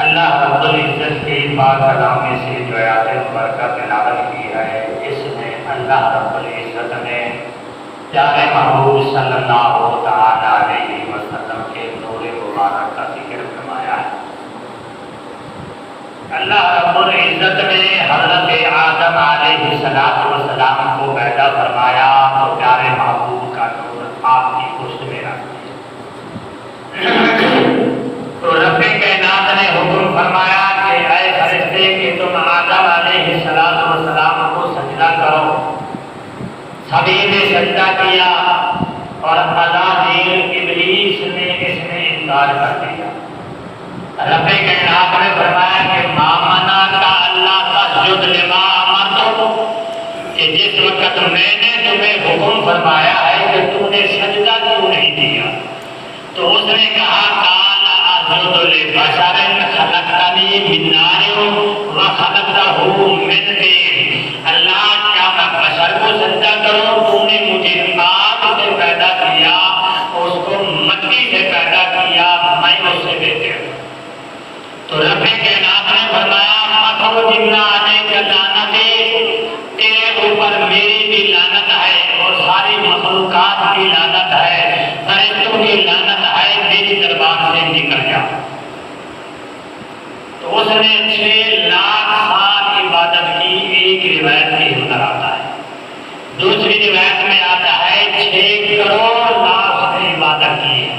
اللہ رب العزت کی پاک کلامی سے جو آیات مبارکہ تلاوت کی ہے، اس میں اللہ رب العزت نے پیارے محبوب صلی اللہ تعالی علیہ وسلم کے نور مبارک کا ذکر فرمایا ہے۔ اللہ رب العزت نے حضرت آدم علیہ السلام کو پیدا فرمایا تو پیارے محبوب کا نور آپ کی پشت میں رکھ دیا۔ تو رب کائنات نے حکم فرمایا کہ اے فرشتے کہ تم آدم علیہ السلام کو سجدہ کرو۔ سبھی نے سجدہ کیا اور ابلیس نے اس میں انکار کر دیا۔ رب کائنات نے فرمایا کہ ما منعک اللہ تسجد لما امرتک، کہ جس وقت میں نے تمہیں حکم فرمایا ہے کہ تم نے سجدہ کیوں نہیں دیا؟ تو اس نے کہا قال اسجد لبشر خلقتنی من نار وخلقتہ من طین، اللہ کیا میں بشر کو سجدہ کروں؟ تم نے مجھے آگ سے پیدا کیا، اس کو مٹی سے پیدا کیا، میں اس سے بہتر ہوں۔ تو رب کائنات نے فرمایا فخرج علیک لعنتی، تیرے اوپر میری بھی لعنت ہے اور ساری مخلوقات کی لعنت ہے، فرشتوں کی لعنت ہے، میری دربار سے نکل جا۔ تو اس نے 6 لاکھ سال عبادت کی، ایک روایت کے اندر آتا ہے۔ دوسری روایت میں آتا ہے 6 کروڑ لاکھ نے عبادت کی ہے۔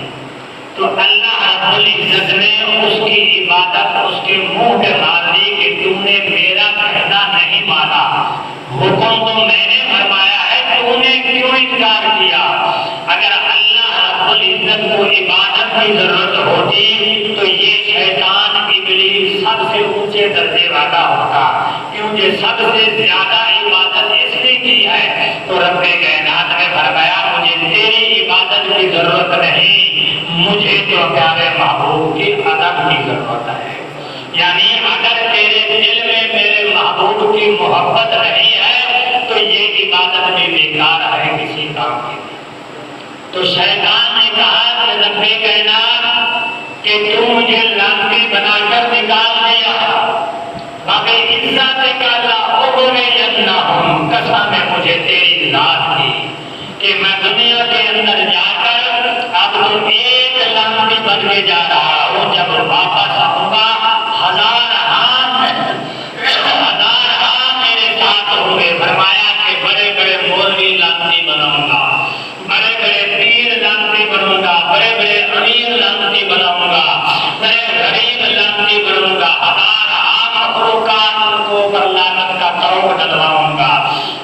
تو اللہ رب العزت نے اس کی عبادت اس کے منہ پہ مار دی کہ تم نے میرا کہنا نہیں مانا، حکم تو میں نے فرمایا ہے، تم نے کیوں انکار کیا؟ اگر اللہ رب العزت کو عبادت کی ضرورت ہوتی تو یہ شیطان ابلیس سب سے اونچے درجے والا ہوتا، کیونکہ سب سے زیادہ عبادت اس نے کی ہے۔ تو رب کائنات نے فرمایا مجھے تیری عبادت کی ضرورت نہیں، مجھے تو پیارے محبوب کی ادب کی ضرورت ہے۔ یعنی اگر تیرے دل میں میرے محبوب کی محبت نہیں ہے تو یہ عبادت بھی بیکار ہے، کسی کام کی نہیں۔ تو شیطان نے کہا کہ رب کائنات کہ تم مجھے لعنتی بنا کر نکال دیا، باقی عزت کا لأغوینہم، قسم ہے مجھے تیری ذات کی کہ میں دنیا کے اندر جا کر اب تو ایک لعنتی بن کے جا رہا ہوں، جب واپس آؤں گا 1000 ہاں میرے ساتھ ہوں گے۔ فرمایا کہ بڑے بڑے مولوی لعنتی بناؤں گا، بڑے بڑے پیر لعنتی بنوں گا، بڑے بڑے امیر لعنتی بناؤں گا، بڑے غریب لعنتی بنوں گا، 1000 مخلوقات کو پر لعنت کا کروڑ ڈلواؤں گا۔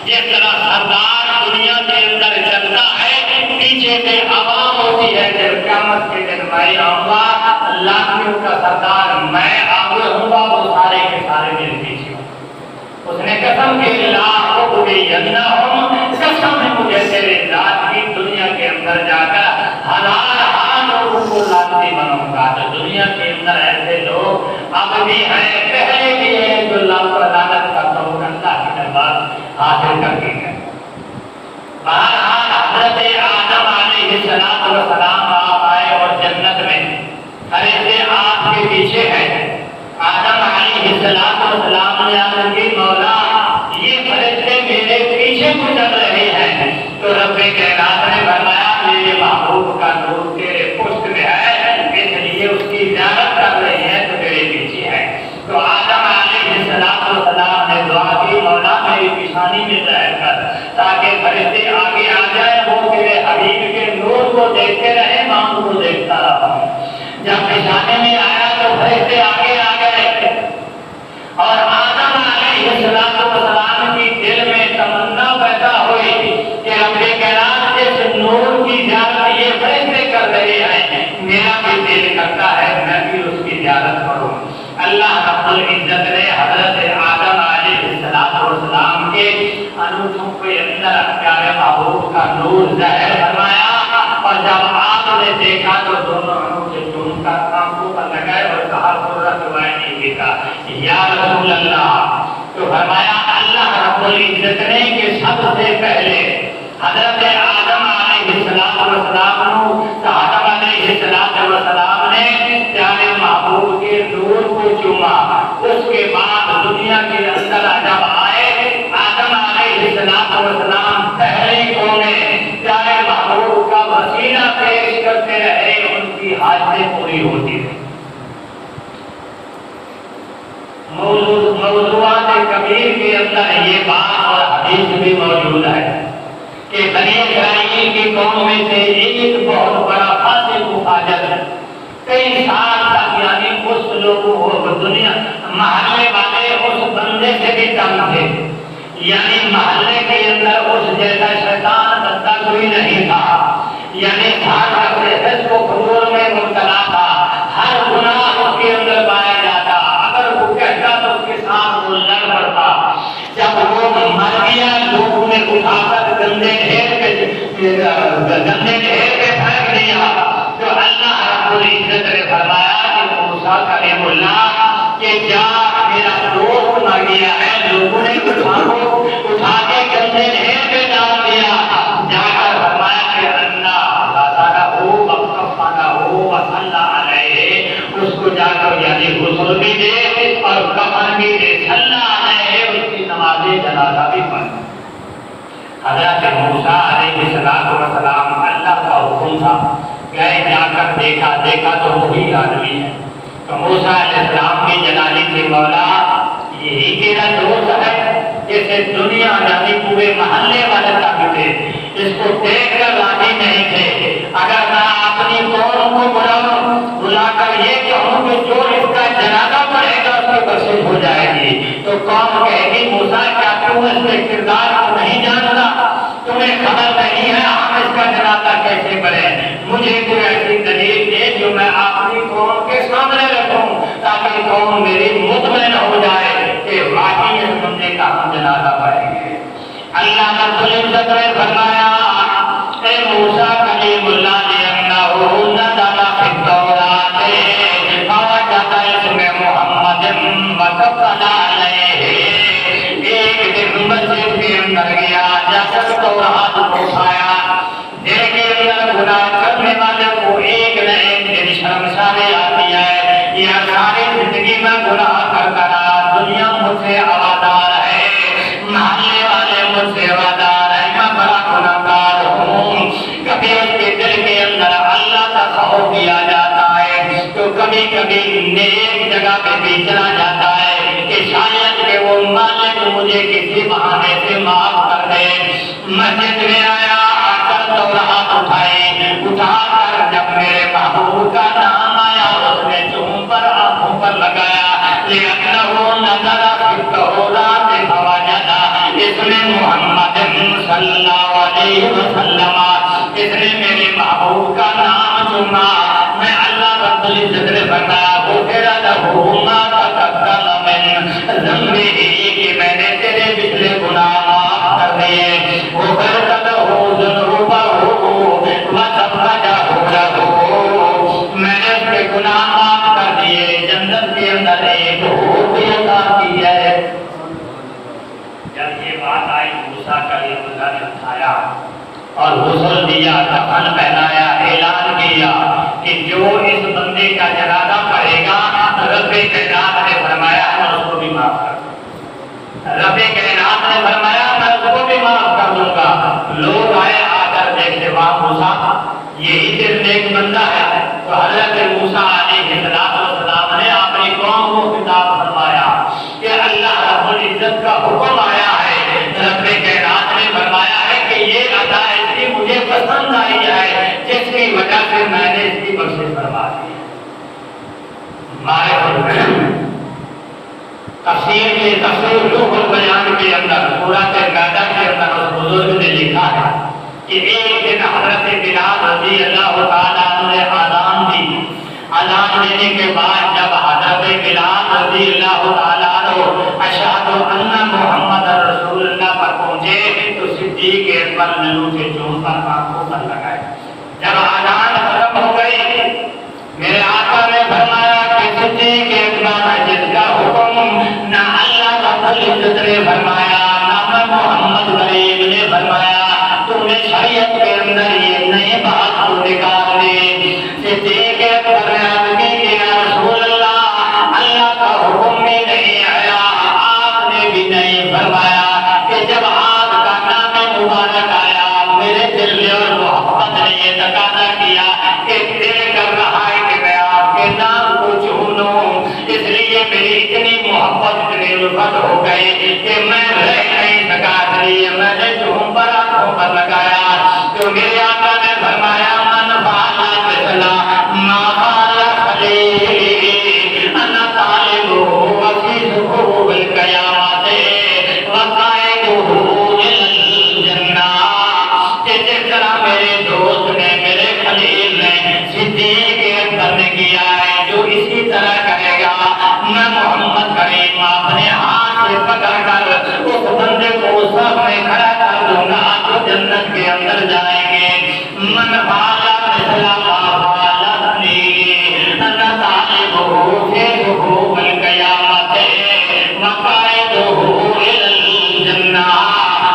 جس طرح سردار دنیا کے اندر چلتا ہے، پیچھے سے عوام ہوتی ہے، جب قیامت کے دن میں آؤں گا لعنتیوں کا سردار میں آگے ہوں گا، وہ سارے کے سارے میرے پیچھے ہوں۔ اس نے قسم کی لأغوینہم، قسم ہے مجھے تیرے ذات کی دنیا کے اندر جا کر 1000 لوگوں کو لعنتی بناؤں گا۔ تو دنیا کے اندر ایسے لوگ اب بھی ہیں، پہلے بھی ہیں، جو لعنت کا کروڑ اللہ کی دربار حاصل کر کے گئے۔ بہرحال حضرت آدم علیہ السلام آپ آئے اور جنت میں فرشتے آپ کے پیچھے ہیں۔ آدم علیہ السلام نے عرض کی مولا یہ فرشتے میرے پیچھے کو چل رہے ہیں۔ تو رب کائنات نے فرمایا میرے محبوب کا نور تیرے پشت میں ہے، اس لیے اس کی زیارت کر رہے ہیں تو میرے پیچھے ہے۔ تو آدم علیہ السلام نے دعا کی مولا میری پیشانی میں ظاہر کر تاکہ فرشتے آگے آ جائے، وہ تیرے حبیب کے نور کو دیکھتے رہے، میں ان کو دیکھتا رہا۔ جب پیشانی میں آیا تو فرشتے آگے آ گئے اور آدم علیہ السلام کی دل میں تمنا پیدا ہوئی کہ رب کائنات جس نور کی زیارت یہ فرشتے کر رہے ہیں، میرا بھی دل کرتا ہے میں بھی اس کی زیارت کروں۔ اللہ رب العزت نے حضرت آدم علیہ السلام کے انوٹھوں کے اندر پیارے محبوب کا نور ظاہر فرمایا، اور جب آپ نے دیکھا تو دونوں انوٹھے چون کر آنکھوں پر لگائے اور کہا قرۃ عینی بک یا رسول اللہ۔ تو فرمایا اللہ رب العزت نے کہ سب سے پہلے حضرت آدم علیہ السلام نے پیارے محبوب کے نور کو چوما. اس کے بعد دنیا کے اندر جب آئے آدم علیہ السلام پہلی قومیں پیارے محبوب کا وسیلہ پیش کرتے رہے, ان کی حاجتیں پوری ہوتی رہی. موضوعات کبیر کے اندر یہ بات اور حدیث بھی موجود ہے کہ بنی اسرائیل کی قوم میں سے ایک بہت بڑا فاسق مفاجر کئی سال تک یعنی اس لوگوں دنیا محلے والے اس بندے سے بھی تنگ تھے, یعنی محلے کے اندر اس جیسا شیطان بندہ کوئی نہیں تھا, یعنی اپنے حس و فجور میں مبتلا تھا, ہر گناہ اس کے اندر پایا جاتا, اگر وہ کہتا تو اس کے ساتھ وہ لڑ پڑتا. جب وہ مر گیا لوگوں نے اٹھا کر گندے ڈھیر پہ پھینک دیا تو اللہ رب العزت نے فرمایا کہ موسیٰ کلیم اللہ کہ جا میرا دوست مر گیا ہے, لوگوں نے اٹھا کے گندے ڈھیر پہ ڈال دیا, جا کر فرمایا کہ اللہ غسلہ ہو وکفنہ ہو وصلی علیہ, اس کو جا کر یعنی غسل بھی دے اور کفن بھی دے, صلی علیہ, اس کی نماز جنازہ بھی پڑھ. حضرت موسیٰ علیہ السلام اللہ کا حکم تھا, گئے جا کر دیکھا تو وہی آدمی ہے. تو موسیٰ علیہ السلام کی جلالی تھی, مولا یہی تیرا دوست ہے جیسے دنیا یعنی پورے محلے والے تک تھے, اس کو دیکھ کر راضی نہیں تھے. اگر میں اپنی قوم کو بلا کر یہ کہوں کہ جو اس کا جنازہ پڑے گا اس کی بخشش ہو جائے گی, تو قوم کہے گی موسیٰ کیا تم اس کے کردار کو نہیں جانتا, تمہیں خبر نہیں ہے ہم اس کا جنازہ کیسے پڑھیں. مجھے کوئی ایسی دلیل دے جو میں اپنی قوم کے سامنے رکھوں تاکہ قوم میری مطمئن ہو جائے کہ واقعی اس بندے کا ہم جنازہ پڑھیں گے. اللہ رب العزت نے فرمایا اے موسیٰ کلیم اللہ لِأَنَّهُ نَزَلَ فِي التَّوْرَاةِ فَوَجَدَ اسْمَ مُحَمَّدٍ وَكَتَبَ عَلَيْهِ. ایک دن مسجد کے اندر گیا, جا کر تورات کو کھایا, دل کے اندر گناہ کرنے والے کو ایک نہ ایک دن شرمساری آتی ہے, یہ ساری زندگی میں گناہ کرتا رہا, دنیا مجھ سے آوادار ہے, محلے والے مجھ سے آوادار ہے, میں بڑا گناہگار ہوں. کبھی اس کے دل کے اندر اللہ کا خوف کیا جاتا ہے تو کبھی کبھی نیک جگہ پہ بھی چلا جاتا ہے کہ شاید کہ وہ مالک مجھے کسی بہانے سے معاف کر دے. مسجد میں آیا, تورات اٹھا کر جب میرے محبوب کا نام آیا اس نے چون پر آنکھوں پر لگایا, لِأَنَّهُ نَزَلَ فِي التَّوْرَاةِ فَوَجَدَ اسْمَ مُحَمَّدٍ صلی اللہ علیہ وسلم, اس نے میرے محبوب کا نام چنا. میں اللہ رب العزت نے فرمایا غفر لہ ما تقدم من ذنبہ, کہ میں نے تیرے پچھلے گناہ معاف کر دیے. غفر لہ ذنوبہ میں نے اس کے گناہ معاف کر دیے, جنت کے اندر ایک حور عطا کی ہے. جب یہ بات آئی موسیٰ کلیم اللہ نے اٹھایا اور غسل دیا, کفن پہنایا, اعلان کیا کہ جو اس بندے کا جنازہ پڑھے گا رب کائنات نے فرمایا میں اس کو بھی معاف کر دوں گا. رب کائنات نے فرمایا میں اس کو بھی معاف کر دوں گا. لوگ آئے, آ کر دیکھتے وہاں موسیٰ یہی صرف ایک بندہ ہے. تو حضرت موسیٰ علیہ السلام نے اپنی قوم کو خطاب فرمایا کہ اللہ رب العزت کا حکم آیا ہے, رب کائنات نے فرمایا ہے کہ یہ عطا اس کی مجھے پسند آئی ہے جس کی وجہ سے میں نے اس کی بخشش فرما دی. تفسیر روح البیان کے اندر سورۃ مائدہ کے اندر اس بزرگ نے لکھا ہے کہ ایک دن حضرت بلال رضی اللہ تعالیٰ عنہ نے آذان دی. آذان دینے کے بعد جب حضرت بلال رضی اللہ تعالیٰ عنہ اشہد ان محمد رسول اللہ پر پہنچے تو صدیق اکبر نے ان کے چون پر آنکھوں پر لگائے. جب آذان ختم ہو گئی میرے آقا نے فرمایا کہ صدیق اکبر ہے جس کا حکم نہ اللہ رب العزت نے فرمایا نہ محمد غریب نے فرمایا, تم نے شریعت کے اندر یہ نئی بات کو نکال دی. صدیق اکبر نے عرض کی کہ یا رسول اللہ, اللہ کا گئی کہ میں رہ نہیں سکا، اس لیے میں نے چوم پر آنکھوں پر لگایا۔ تو میرے آقا نے فرمایا من فعل مثلا ما فعل خلیلی انا طالبہ وفیسہ بالقیامت وقائدہ الجنہ، کہ جس طرح میرے دوست نے میرے خلیل نے صدیق اکبر نے کیا ہے، جو اسی طرح کرے گا میں محمد کریم اپنے ہاتھ سے پکڑ کر اس بندے کو سب میں کھڑا کر دوں گا جو جنت کے اندر جائیں گے۔ من فعل مثل ما فعل خلیلی انا طالبہ فیسہ بالقیامت وقائدہ الجنہ،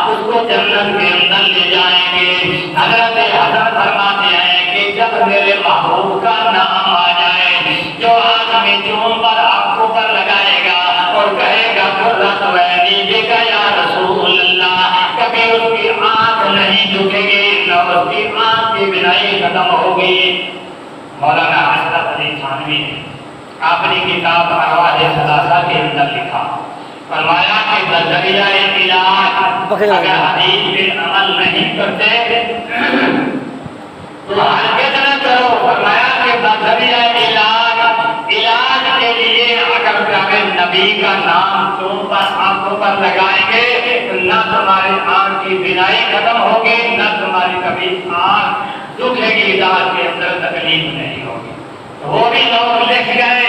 اس کو جنت کے اندر لے جائیں گے۔ حضرت حسن فرماتے ہیں کہ جب میرے محبوب کا نام آ جائے، جو آدمی چوم پر آنکھوں پر لگائے گا اور کہے گا قرۃ عینی بک یا رسول اللہ، کبھی اس کی آنکھ نہیں جھکے گی، نہ اس کی آنکھ کی بینائی ختم ہوگی۔ مولانا اشرف علی تھانوی نے اپنی کتاب ارواح ثلاثہ کے اندر لکھا، فرمایا کہ بذریعہ علاج اگر حدیث پہ عمل نہیں کرتے تو ہرگز نہ کرو۔ فرمایا کہ بذریعہ علاج کے لیے اگر نبی کا نام چوم پر آنکھوں پر لگائیں گے تو نہ تمہاری آنکھ کی بینائی ختم ہوگی، نہ تمہاری کبھی آنکھ دکھے گی، دانت کے اندر تکلیف نہیں ہوگی۔ وہ بھی لوگ لکھ گئے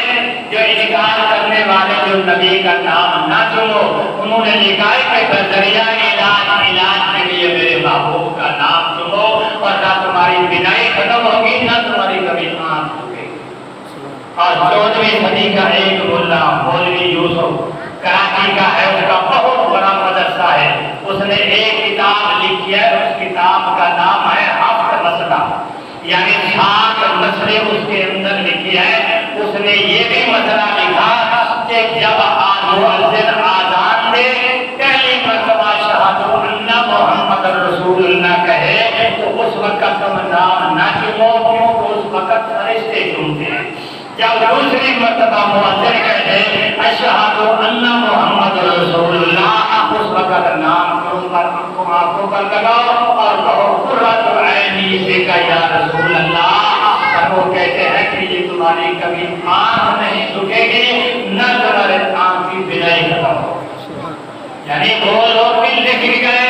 جو انکار کرنے والے جو نبی کا نام نہ چنو، انہوں نے لکھا ہے کہ بذریعہ علاج کے لیے میرے محبوب کا نام چنو اور نہ تمہاری بینائی ختم ہوگی، نہ تمہاری کبھی آنکھ دکھے گی۔ اور 14ویں صدی کا ایک ملا مولوی یوسف کراچی کا ہے، اس کا بہت بڑا مدرسہ ہے، اس نے ایک کتاب لکھی ہے، اس کتاب کا نام ہے ہفت مسئلہ، یعنی 7 مسئلے اس کے اندر لکھی ہے۔ اس نے یہ بھی مسئلہ لکھا کہ جب مؤذن آذان دے پہلی مرتبہ شہادت ان محمد رسول اللہ کہے تو اس وقت تم نام نہ چنو، کیونکہ اس وقت فرشتے چنتے ہیں۔ جب دوسری مرتبہ مؤذن کہے اشہد ان محمد رسول اللہ، اس وقت نام چن پر آنکھوں پر لگاؤ اور کہو قرۃ عینی بک یا رسول اللہ۔ اور وہ کہتے ہیں کہ یہ تمہاری کبھی آنکھ نہیں دکھے گی، نہ تمہارے آنکھ کی بینائی ختم ہوگی۔ یعنی وہ لوگ بھی لکھ گئے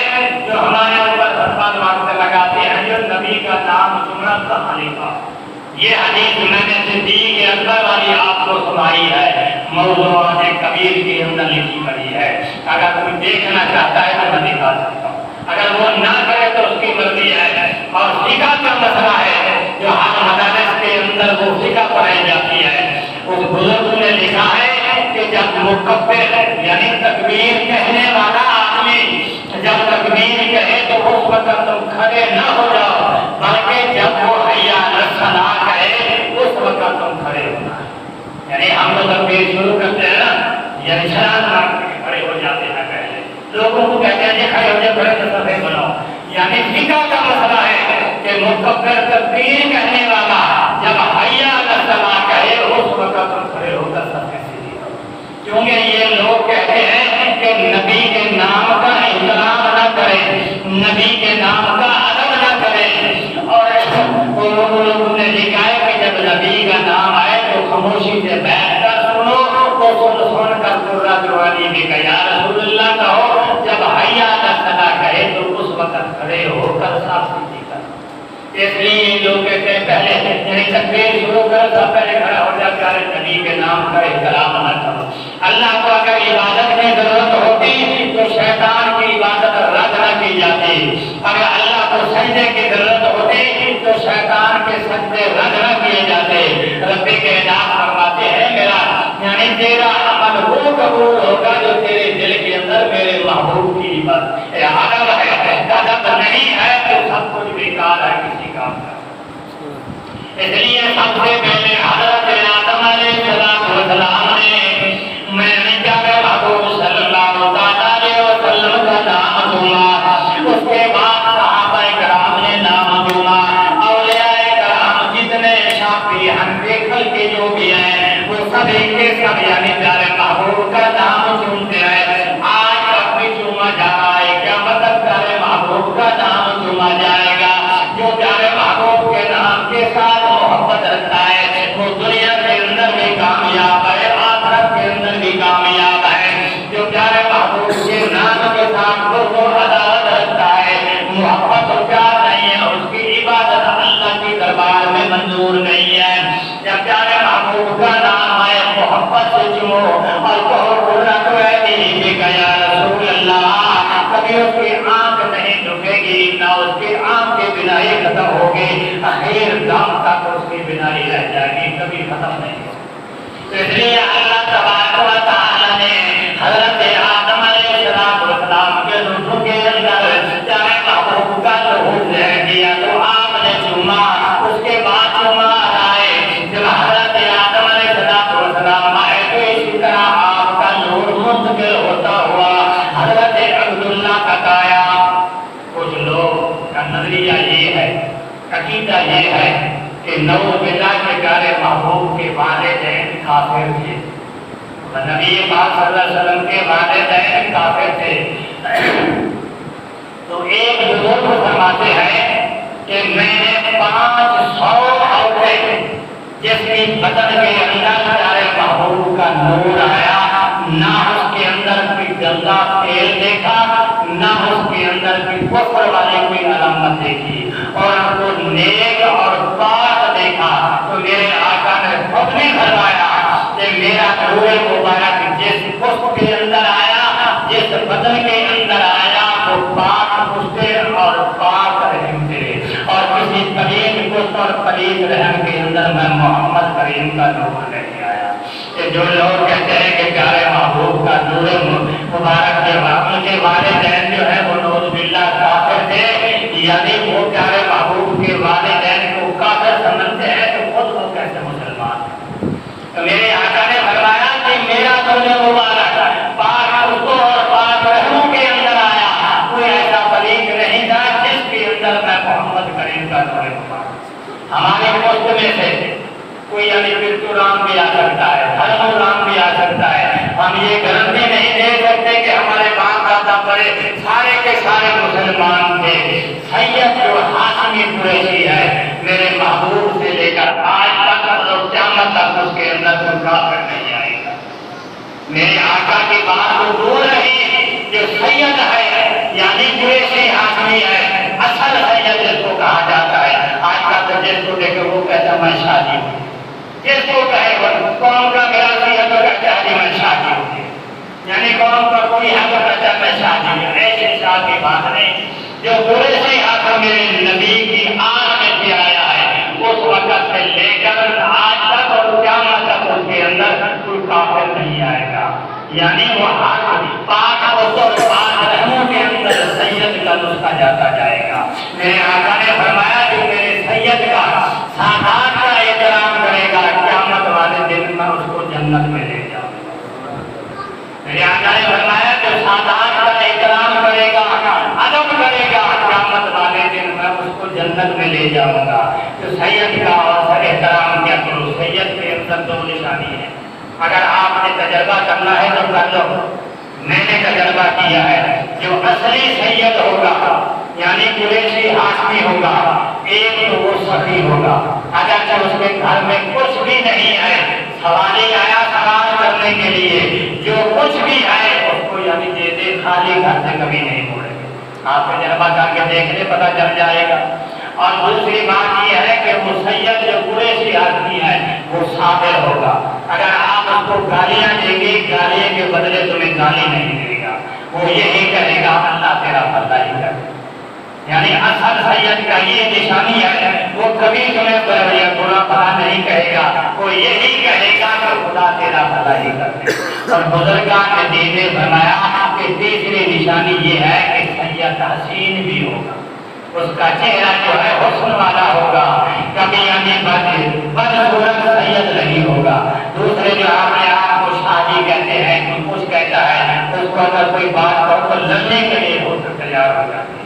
جو ہمارے اوپر فتویٰ واسطے لگاتے ہیں جو نبی کا نام چننا کہاں لکھا۔ یہ حدیث میں نے صدیق اکبر والی آپ کو سنائی ہے، موضوعات کبیر کے اندر لکھی پڑی ہے۔ اگر کوئی دیکھنا چاہتا ہے تو میں دکھا سکتا ہوں، اگر وہ نہ کرے تو اس کی مرضی ہے۔ اور فقہ کا مسئلہ ہے جو ہر مدارس کے اندر وہ فقہ پڑھائی جاتی ہے، اس بزرگ نے لکھا ہے کہ جب مکبر یعنی تکبیر کہنے والا آدمی جب تکبیر کہے تو اس وقت تم کھڑے نہ ہو جاؤ، بلکہ جب وہ حی علی الصلاۃ کہے اس وقت تم کھڑے ہونا ہے۔ یعنی ہم لوگ تکبیر شروع کرتے ہیں نا، یعنی شراب مار کے کھڑے ہو جاتے ہیں، پہلے لوگوں کو کہتے ہیں کہ کھڑے ہو جائے، کھڑے صفحے بناؤ۔ یعنی فقہ کا مسئلہ ہے کہ مکبر تکبیر کہنے والا جب حی علی الصلاۃ کہے اس وقت تم کھڑے ہو کر صفحے سیدھی کرو، کیونکہ یہ لوگ کہتے ہیں کہ نبی کے نام کا احترام نہ کریں، نبی کے نام کا ادب نہ کریں۔ اور لوگوں نے لکھا ہے کہ جب نبی کا نام آئے تو خاموشی سے بیٹھ کر سنو، تو سن کر قرۃ عینی بک یا رسول اللہ کہو، جب حی علی الصلاۃ کہے تو اس وقت کھڑے ہو کر صاف سیدھی کرو۔ اس لیے لوگ کہتے ہیں پہلے یعنی تکبیر شروع کرو سب پہلے کھڑا ہو جا کر نبی کے نام کا احترام نہ کرو۔ اللہ کو اگر عبادت کی ضرورت ہوتی تو شیطان کی عبادت رد نہ کی جاتی، اگر اللہ کو سجدے کی ضرورت ہوتی تو شیطان کے سجدے رد نہ کیے جاتے۔ رب کے نام فرماتے ہیں میرا یعنی تیرا عمل وہ قبول ہوگا جو تیرے دل کے اندر میرے محبوب کی عبادت ادب ہے، ادب نہیں ہے تو سب کچھ بیکار ہے کسی کام کا۔ اس لیے سب سے پہلے حضرت آدم علیہ السلام نے میں نے کیا محبوب صلی اللہ علیہ وسلم کا نام دوں اس کے بعد صحابہ کرام نے نام دوں، اولیاء کرام جتنے شافعی حنفی کے جو بھی ہیں وہ سب ایک کے سب یعنی پیارے محبوب کا نام چنتے ہیں۔ کبھی اس کی آنکھ نہیں جھکے گی، نہ اس کی آنکھ کی بینائی ختم ہوگی، آخر دم تک اس کی بینائی رہ جائے گی، کبھی ختم نہیں ہوگی۔ تو اس لیے اللہ تبارک و تعالی نے حضرت آدم علیہ السلام کے روح کے اندر چاہے محبوب کا ظہور ظاہر کیا تو آپ نے چوما، اس کے بعد چوما آئے جب حضرت آدم علیہ السلام آئے تو اسی طرح آپ کا نور منتقل ہوتا ہوا حضرت عبداللہ تک آیا۔ کچھ لوگ کا نظریہ یہ ہے، عقیدہ یہ ہے کہ نعوذ باللہ کے پیارے محبوب کے والدین کافر تھے، نبی پاک صلی اللہ علیہ وسلم کے والدین کافر تھے۔ تو ایک بزرگ فرماتے ہیں کہ میں نے 500 عورتیں جس کی بدن کے اندر پیارے محبوب کا نور آیا، نہ اس کے اندر کوئی گندا تیل دیکھا، نہ اس کے اندر کوئی کفر والی کوئی علامت دیکھی، اور وہ نیک اور پاک دیکھا تو میرے آقا نے خود نے فرمایا کہ میرا نور مبارک جس پشت کے اندر آیا، جس بدن کے اندر آیا وہ پاک پشت اور پاک رحم تھے، اور کسی پلید پشت اور پلید رحم کے اندر میں محمد کریم کا نور نہیں آیا۔ کہ جو لوگ کہتے ہیں کہ پیارے محبوب کا نور مبارک کے والدین جو ہے وہ نعوذ باللہ کافر تھے، یعنی وہ پیارے محبوب کے والدین کو کافر سمجھتے ہیں تو خود وہ کیسے مسلمان ہیں؟ تو میرے آقا نے فرمایا کہ میرا نور مبارک پاک پشتوں اور پاک رحموں کے اندر آیا، کوئی ایسا پلید نہیں تھا جس کے اندر میں محمد کریم کا نور مبارک۔ ہمارے پشت میں سے کوئی علی بنت رام بھی آ سکتا ہے، ہر رام بھی آ سکتا ہے، ہم یہ گارنٹی نہیں دے سکتے کہ ہمارے باپ دادا بڑے سارے کے سارے مسلمان تھے۔ سید جو ہاشمی قریشی ہے میرے محبوب سے لے کر آج تک اور قیامت تک اس کے اندر کوئی کافر نہیں آئے گا۔ میرے آقا کی بات کو بول رہی جو سید ہے یعنی قریشی ہاشمی ہے، اصل سید جس کو کہا جاتا ہے، آج تک تو جس کو دیکھے وہ کہتا میں شادی ہوں، جس کو کہے قوم کا میرا سید تو کہتا ہے میں شادی ہوں، یعنی قوم کا کوئی ہے تو کہتا ہے میں شادی ہوں۔ ایسے شاد کی بات نہیں، جو قریشی ہاشمی میرے نبی کی آن میں بھی آیا ہے اس وقت سے لے کر آج تک اور قیامت تک اس کے اندر کوئی کافر نہیں آئے گا، یعنی وہ پاک اور پاک رحموں کے اندر سید کا نسخہ جاتا جائے گا۔ میرے آقا نے فرمایا کہ میرے سید کا سادات کا احترام کرے گا، قیامت والے دن میں اس کو جنت میں لے جاؤں گا۔ میرے آقا نے فرمایا کہ سادات کا احترام کرے گا، ادب کرے گا، قیامت والے دن میں اس کو جنت میں لے جاؤں گا۔ تو سید کا اور احترام کیا کرو، سید کے اندر دو نشانی ہے، اگر آپ نے تجربہ کرنا ہے تو کر لو، میں نے تجربہ کیا ہے۔ جو اصلی سید ہوگا یعنی قریشی ہاشمی ہوگا، ایک تو وہ سخی ہوگا، اگرچہ اس کے گھر میں کچھ بھی نہیں ہے، سوالی آیا سوال کرنے کے لیے، جو کچھ بھی ہے اس کو یعنی دے دے، خالی گھر سے کبھی نہیں موڑے گا۔ آپ تجربہ کر کے دیکھ لیں، پتہ چل جائے گا۔ اور دوسری بات یہ ہے کہ وہ سید جو قریشی آدمی ہے وہ صابر ہوگا، اگر آپ اس کو گالیاں دیں گے گالیاں کے بدلے تمہیں گالی نہیں دے گا، وہ یہی کہے گا اللہ تیرا بھلا ہی کرے، یعنی اصل سید کا یہ نشانی ہے، وہ کبھی تمہیں برا بھلا نہیں کہے گا، وہ یہی کہے گا کہ خدا تیرا بھلا ہی کرے۔ اور بزرگان نے دین میں فرمایا کہ تیسری نشانی یہ ہے کہ سید حسین بھی ہوگا، اس کا چہرہ جو ہے حسن والا ہوگا، کبھی یعنی بدصورت سید نہیں ہوگا۔ دوسرے جو اپنے آپ کو شادی کہتے ہیں، کوئی کچھ کہتا ہے، اس کو اگر کوئی بات کرو تو لڑنے کے لیے ہو تو تیار ہو جاتے ہیں۔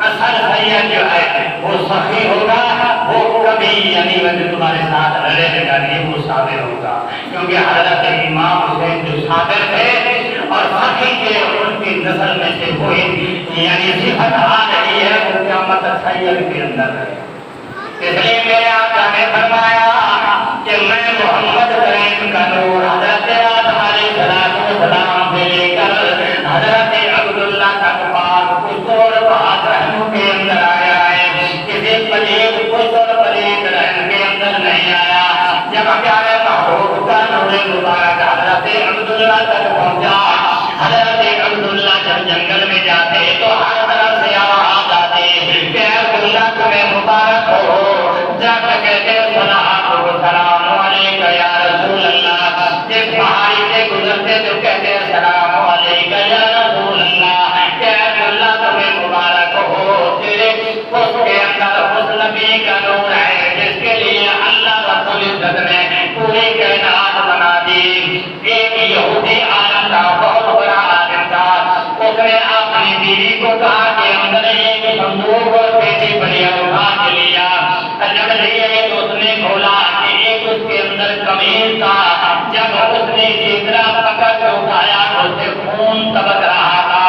اصل سید جو ہے وہ سخی ہوگا، وہ کبھی یعنی میں تمہارے ساتھ لڑے گا نہیں، وہ صابر ہوگا، کیونکہ حضرت امام حسین جو صابر تھے اور سخی کے ان کی نسل میں سے کوئی یعنی صفت آ رہی ہے وہ قیامت سید کے اندر ہے۔ اس لیے میرے آقا نے فرمایا کہ میں محمد کریم کا نور حضرت آدم علیہ السلام سے لے کر حضرت عبداللہ تک پاک پشت اور پاک رحموں کے اندر آیا ہے، کسی پلید پشت اور پلید رحم کے اندر نہیں آیا۔ جب پیارے محبوب کا نور مبارک حضرت عبداللہ تک پہنچا، حضرت عبداللہ جب جنگل میں جاتے سے جو کہتے ہیں السلام علیکم یا رسول اللہ، کہ اللہ تمہیں مبارک ہو، تیرے اس کے اندر اس نبی کا نور ہے جس کے لیے اللہ رب العزت نے پوری کائنات بنا دی۔ ایک یہودی عالم تھا، بہت بڑا عالم تھا، اس نے اپنی بیوی کو کہا کہ اندر ایک صندوق اور پیٹی بڑی اٹھا کے لیا، جب لیے تو اس نے کھولا کہ ایک اس کے اندر قمیص تھا، جب اس نے اسی طرح پکڑ کے اٹھایا تو اسے خون طبق رہا تھا،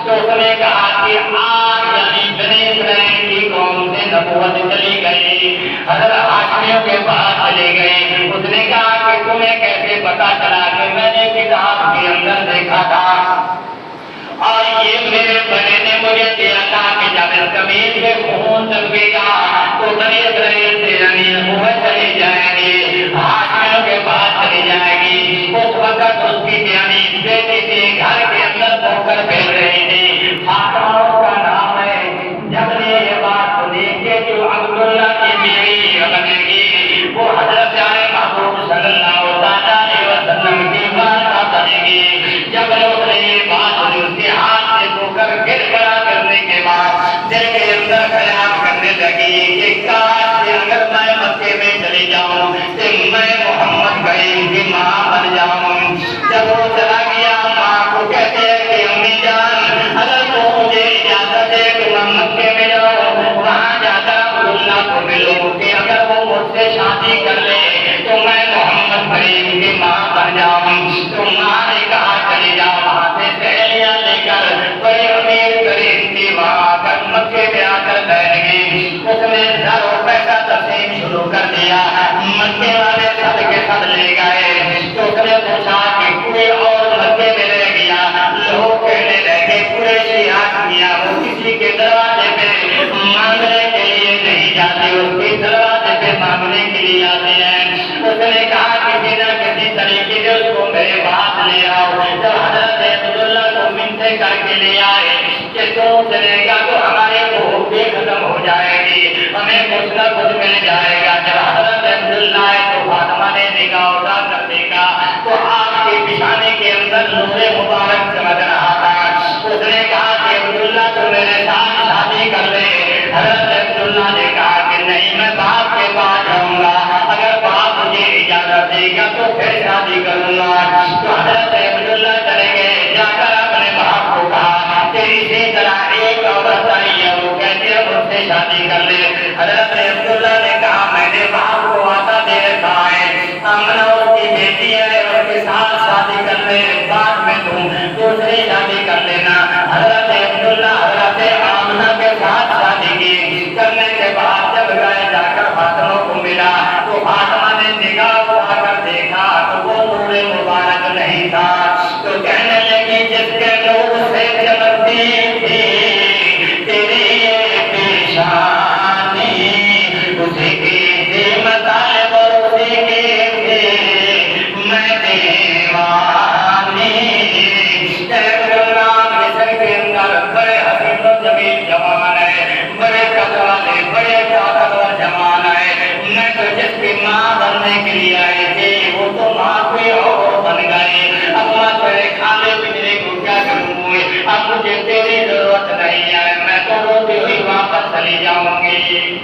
تو اس نے کہا کہ آج یعنی بنی اسرائیل کی قوم سے نبوت چلی گئی، حضرت ہاشمیوں کے پاس چلی گئی۔ اس نے کہا کہ تمہیں کیسے پتا چلا؟ کہ میں نے کتاب کے اندر دیکھا تھا اور یہ میرے بڑے نے مجھے دیا تھا کہ جب اس قمیص سے خون چمکے گا تو بنی اسرائیل سے یعنی نبوت چلی جائے گی، ہاشمیوں کے پاس چلی جائے گی۔ اس وقت اس کی یعنی بیٹی تھی، گھر کے اندر ہو کر پھیل رہی تھی، فاطمہ اس کا نام ہے۔ جب نے یہ بات سنی کہ جو عبداللہ کی بیوی بنے گی وہ حضرت محبوب صلی اللہ علیہ وسلم کی والدہ بنے گی، جب اس نے یہ بات سنی اس کے ہاتھ سے دھو کر گر پڑا کرنے کے بعد دل کے اندر خیال کرنے لگی کہ کاش اگر میں مکے میں چلی جاؤں تو میں محمد کریم کی ماں بن جاؤں۔ جب وہ چلا گیا ماں کو کہتے ہیں کہ امی جان اگر تو مجھے اجازت دے کہ میں مکے میں جاؤں، وہاں جا کر عبداللہ کو ملوں کہ اگر وہ مجھ سے شادی کر لے تو میں محمد کریم کی ماں بن جاؤں۔ تو ماں نے کہا چلی جاؤ، وہاں سے سہیلیاں لے کر بڑے امیر کریم کی وہاں آ کر مکے میں آ کر بیٹھ گئی۔ اس نے زر و پیسہ تقسیم شروع کر دیا، مکے والے سب کے سب لے گئے۔ تو اس نے پوچھا کہ کوئی اور مکے میں رہ گیا؟ لوگ کہنے لگے قریشی آدمیاں وہ کسی کے دروازے پہ مانگنے کے لیے نہیں جاتے، اس کے دروازے پہ مانگنے کے لیے آتے ہیں۔ اس نے کہا کسی نہ کسی طریقے سے اس کو میرے پاس لے آؤ۔ جب حضرت عبداللہ کو منتیں کر کے لے آئے کہ تو چلے گا تو ہمارے بھوک بھی ختم ہو جائے گی، ہمیں کچھ نہ کچھ مل جائے گا۔ جب حضرت عبداللہ آئے تو فاطمہ نے نگاہ اٹھا کر دیکھا تو آپ کے بچھانے کے اندر نور مبارک چمک رہا تھا۔ اس نے کہا کہ عبداللہ تو میرے ساتھ شادی کر لے۔ حضرت عبداللہ نے کہا کہ نہیں، میں باپ کے پاس جاؤں گا، اگر باپ مجھے اجازت دے گا تو پھر شادی کروں گا۔ تو حضرت عبداللہ چلے گئے، جا کر اپنے باپ کو کہا کہ اسی طرح ایک عورت آئی ہے وہ کہتے ہیں مجھ سے شادی کر لے۔ حضرت عبداللہ نے کہا میں نے باپ کو وعدہ دے رکھا ہے، آمنہ اس کی بیٹی ہے، اس کے ساتھ شادی کر لے، بعد میں تم دوسری شادی کر لینا۔ حضرت عبداللہ حضرت آمنہ کے ساتھ شادی کی، کرنے کے بعد جب گئے جا کر فاطمہ کو ملا تو فاطمہ نے نگاہ اٹھا کر دیکھا تو وہ نور مبارک نہیں تھا، تو کہنے لگی جس کے نور سے چمکتی تھی تیری یہ پیشانی، اسی کی تھی مطالب اور اسی کی تھی میں دیوانی۔ مصر کے اندر بڑے حسین و جمیل جوان ہے، بڑے قدر والے بڑے طاقتور جوان ہے، میں تو جس کی ماں بننے کے لیے آئی تھی وہ تو ماں کوئی اور بن گئی، اب میں تیرے کھانے پینے کو کیا کروں، اب مجھے تیری ضرورت نہیں ہے، میں تو روتی ہوئی واپس چلی جاؤں گی۔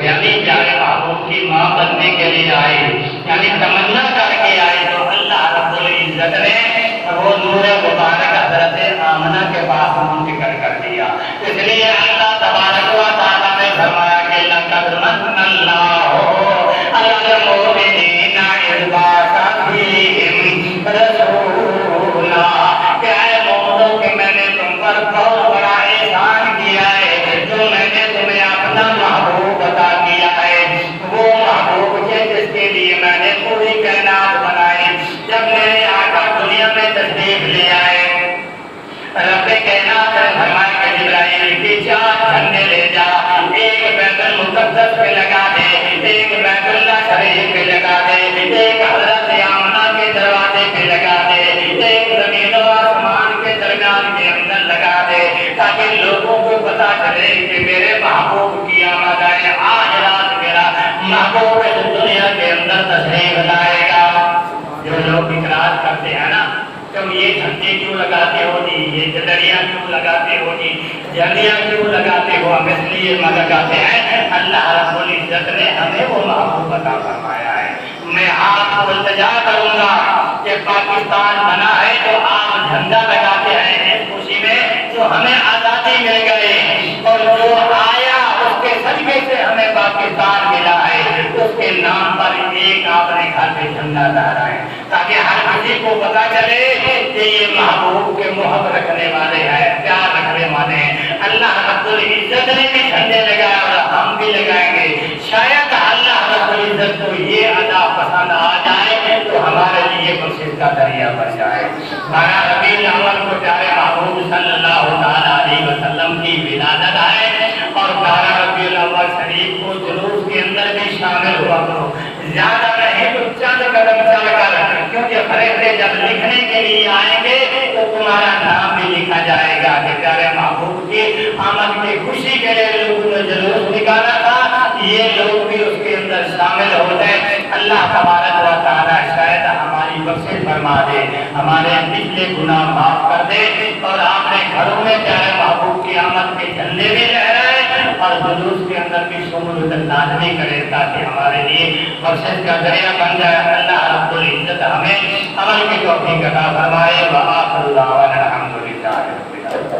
یعنی پیارے محبوب کی ماں بننے کے لیے آئے، یعنی تمنا کر کے آئے، تو اللہ رب العزت نے وہ نور مبارک حضرت آمنہ کے پاس منتقل کر دیا۔ اس لیے اللہ تبارک و تعالیٰ نے فرمایا کہ لقد من اللہ علی المؤمنین اذ بعث فیہم رسولا، کہ اے مومنوں کہ میں نے تم پر بہت بڑا احسان کیا ہے، جو میں نے تمہیں اپنا محبوب عطا کیا ہے، وہ محبوب ہے جس کے لیے میں نے پوری کائنات بنائی۔ جب میرے آقا دنیا میں تشریف لے آئے، رب کائنات نے فرمایا کہ جبرائیل کی 4 جھنڈے لے جا، ایک بیت المقدس پہ لگا دے، ایک بیت اللہ شریف پہ لگا دے، ایک حضرت آمنہ کے دروازے پہ لگا دے، ایک زمین و آسمان کے درمیان کے اندر لگا دے، تاکہ لوگوں کو پتا چلے کہ میرے محبوب کی آمد ہے، آج رات میرا محبوب اس دنیا کے اندر تشریف لائے گا۔ جو لوگ اعتراض کرتے ہیں نا تم یہ جھنڈے کیوں لگاتے ہو جی، یہ جلڑیاں کیوں لگاتے ہو جی، جھنڈیاں کیوں لگاتے ہو، ہم اس لیے لگاتے ہیں اللہ رب العزت نے ہمیں وہ محبوب عطا فرمایا ہے۔ میں آپ کو التجا کروں گا کہ پاکستان بنا ہے تو آپ جھنڈا لگاتے ہیں اس خوشی میں جو ہمیں آزادی مل گئی، اور جو آیا اس کے صدقے سے ہمیں پاکستان ملا ہے، اس کے نام پر ایک آپ نے گھر پہ جھنڈا لہرائے تاکہ ہر کسی کو پتا چلے کہ یہ محبوب کے محبت رکھنے والے ہیں، پیار رکھنے والے ہیں۔ اللہ رب العزت نے بھی جھنڈے لگائے اور ہم بھی لگائیں گے۔ شاید اللہ رب العزت کو یہ ادا پسند آ جائے تو ہمارے لیے بخشش کا ذریعہ بن جائے۔ 12 ربیع الاول کو پیارے محبوب صلی اللہ علیہ وسلم کی ولادت ہے، اور 12 ربیع الاول شریف کو جلوس کے اندر بھی شامل ہوا کرو، زیادہ نہیں تو چند قدم چل کر، کیونکہ فرشتے جب لکھنے کے لیے آئیں گے تو تمہارا نام بھی لکھا جائے گا کہ پیارے محبوب کی آمد کی خوشی کے لیے لوگوں نے جلوس نکالا تھا، یہ لوگ بھی اس کے اندر شامل ہو گئے۔ اللہ تبارک و تعالیٰ شاید ہماری بخشش فرما دے، ہمارے پچھلے گناہ معاف کر دے، اور آپ نے گھروں میں پیارے محبوب کی آمد کے جھنڈے بھی لہرائے اور جلوس کے اندر بھی شمولیت لازمی کرے تاکہ ہمارے لیے بخشش کا ذریعہ بن جائے۔ اللہ رب العزت ہمیں عمل کی توفیق عطا فرمائے۔ وآخر دعوانا الحمدللہ۔